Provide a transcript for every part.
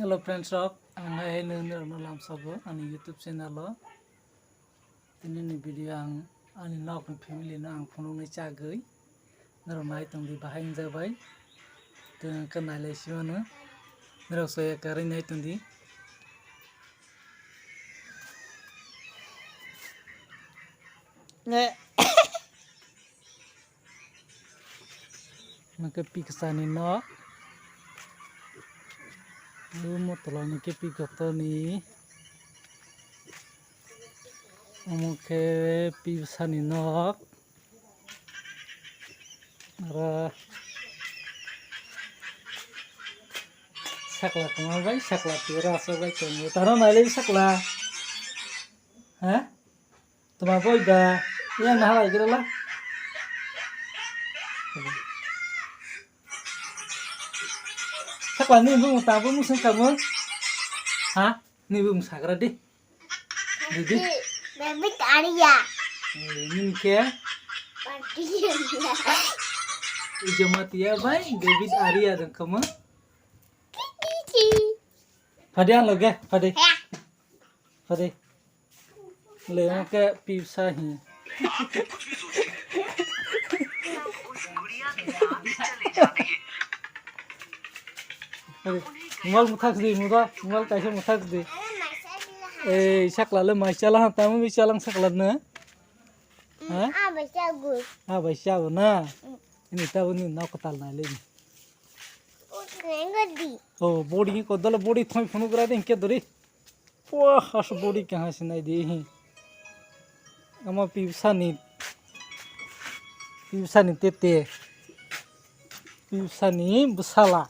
Hello friends rock, ang ngayon nanonood sabo ani YouTube channel lo. Ini video ang ani nok family na ang phone ni chagai. Naramai tong di bahain jabai. Tong kanale siwana. Naro soya karin nai tong di. Ne. Maka piksani nok. Lumo tolong ke pikoto ni amuke pisani nok ara sakla kamal bai sakla tira so bai kamu taro nale sakla ha tuma boy da ya na hala igala sakla ni bung tabu musun kamu ha ni bung sakra di Didi Baby Arya. Ini ke Ijamatia bai David Arya dan kamu Fadian lo ge Fadi Fadi le ke pipsa hi Mual muthak di muda mual kaisa muthak di sakla le mai chala tamu bi chalang sakla na ha Bagus. bai chabu na ini tabu ni na kotal na le Ngadi. oh body ko dal body thoi phunu gra de ke dori wah has body kaha se nai de hi ama pipsa ni tete pipsa ni busala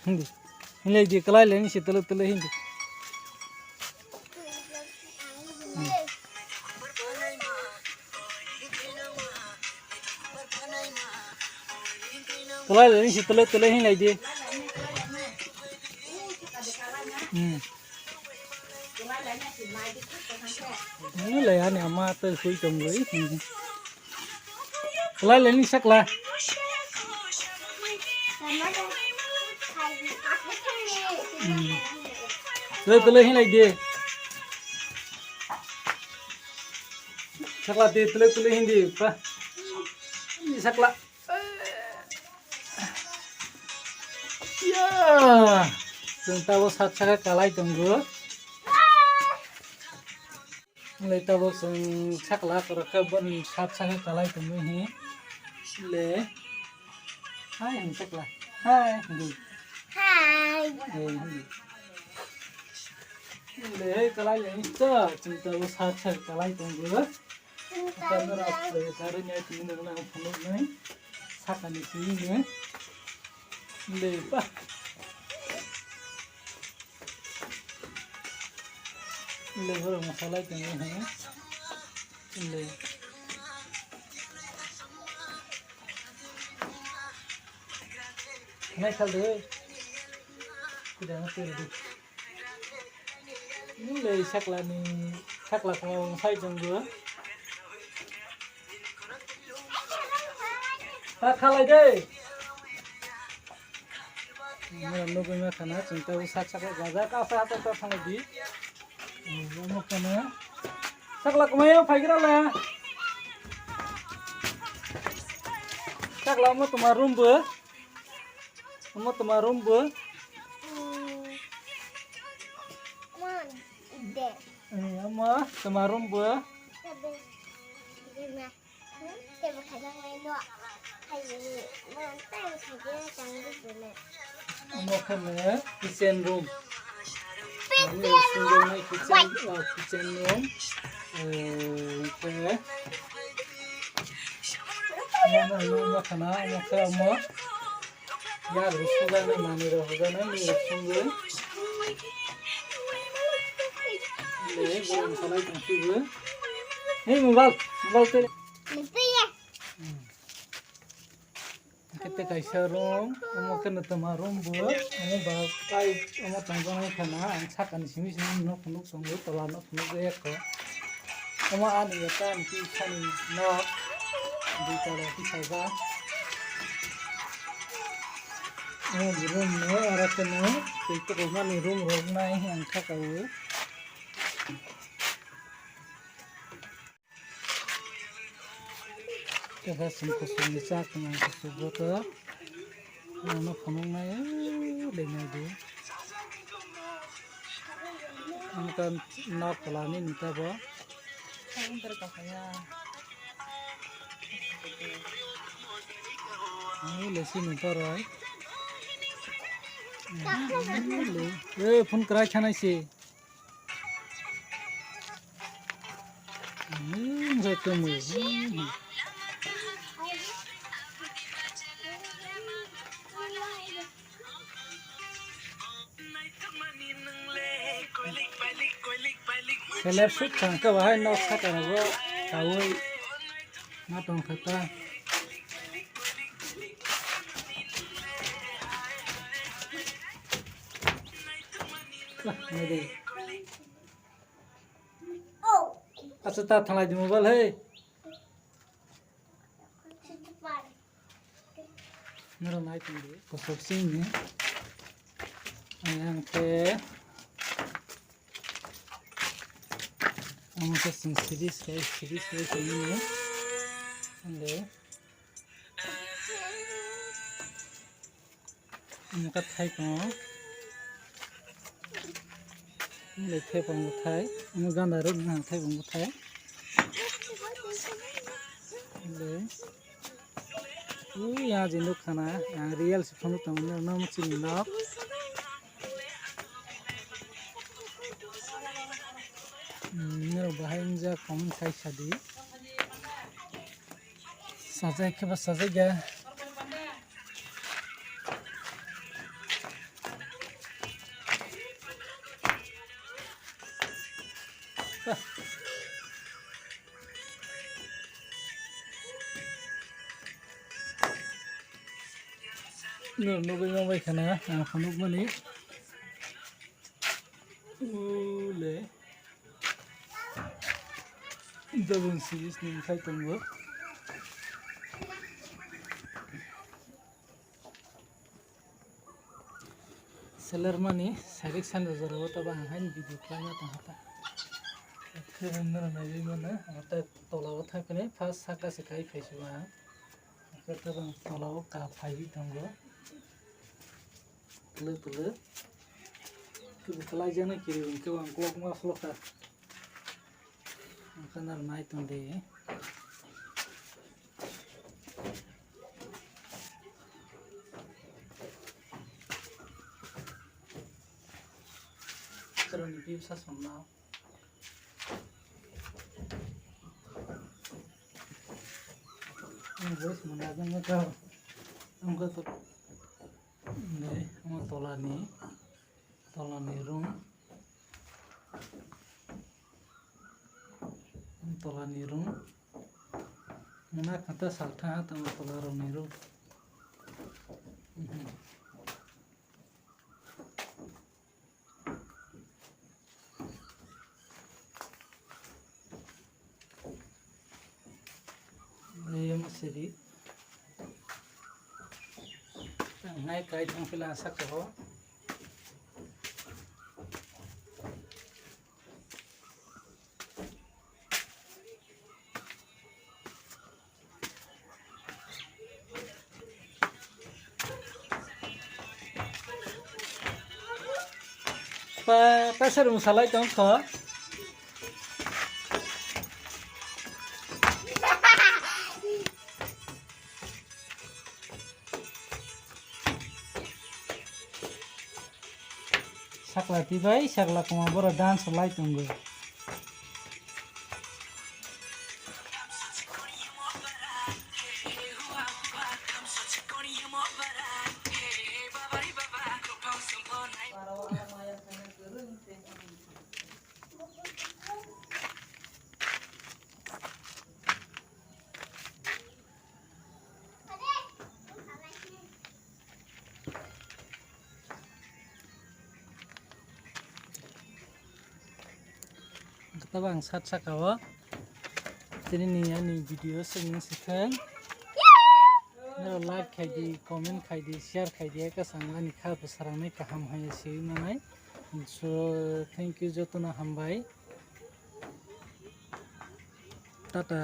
hindi Ini di kelai lain si telu hindi. Kelai lain si telu hindi di. Ini layan ni ama tu kui tunggu. Kelai lain sakla. Tele hinai dia. Sakla dia tele hindi pa. Ini sakla. Ya. Sentawa saksa kalai tunggu. Mulai tahu sakla kerakaban saksa kalai tunggu ini. Le. Hai sakla. Hai. Hai. Le kalai yang itu cinta besar kalai tunggu. Karena apa? Karena itu dengan penuh ni, sakan di sini. Le pa. Le baru masalah tunggu ni. Le. Naik kaldu. Tidak ngerti lagi. Ini le sakla kalau saya tunggu. Tak kalah deh. Ini nunggu macam cinta usaha sakla gaza kasa atau tak sama di. Ini macam sakla kemana? Fakir lah. Sakla mau tumarum be. Mau tumarum be. Ama tumarum be. Mau kemana? Kitchen room. Ini sungai kitchen room. Okay. Mana mau kena? Mau ke ama? Ya, rusuh ni mani roh, ni rusuh. Le, belum salah tunggu. Hey, mobile tu. Kita kaisa room, mungkin room buat, bagai tanggungan kena, sakan sini nok sungguh telah nok ya ko. Ani ya kan pisan nok di kalau pisah room no ara kene itu ko mani room rog nai ang thakaw kita sim ko sum ni sak na ko subota no phonong nai le nai du ang kan na plani nita ba ang ter ka kaya ai le si nita rai le phone kra chana si rồi cơ mười cái lép sút thằng các bạn nó khác cả nó tao ơi nó trong thật ta này đi ta thằng này thì mobile hey nó nói chuyện đi có số xin nhé anh ke ông sẽ xin series cái gì nhé anh để ông cắt thay có để thay bằng một thay ông gan đã rất hàng thay bằng một thay để यहाँ जिन्दो खाना यहाँ real से phone तो हमने नाम चिन्ह ना मेरे भाई मुझे कमेंट खाई शादी सजा के बस सजा गया no voy a ver nada a no mani le double series ni khai tunggu seller mani sarik san zaro ta bang han video klama ta hata khirna na bi mana ata tolaw thakne first saka se kai phaiwa kata bang tolaw ka phai tunggu le tu kelai jana kiri ke wang kuak ma floka kanar mai tunde karon ni bisa sonna voice mana jang ka amka to ne am tolani room mana kata saltha ta tolani room ini masih ngai kai thang pila sak ko pasar musalai tong ko sakla tibai sakla kuma bora dance lai tunggu kata bang sat sakawa jadi ni video sing sekarang like खाइदि comment खाइदि share खाइदि कसं आंनि खाबु सारांनाय गाहाम हायासै मानाय so thank you जतना हामबाय टाटा।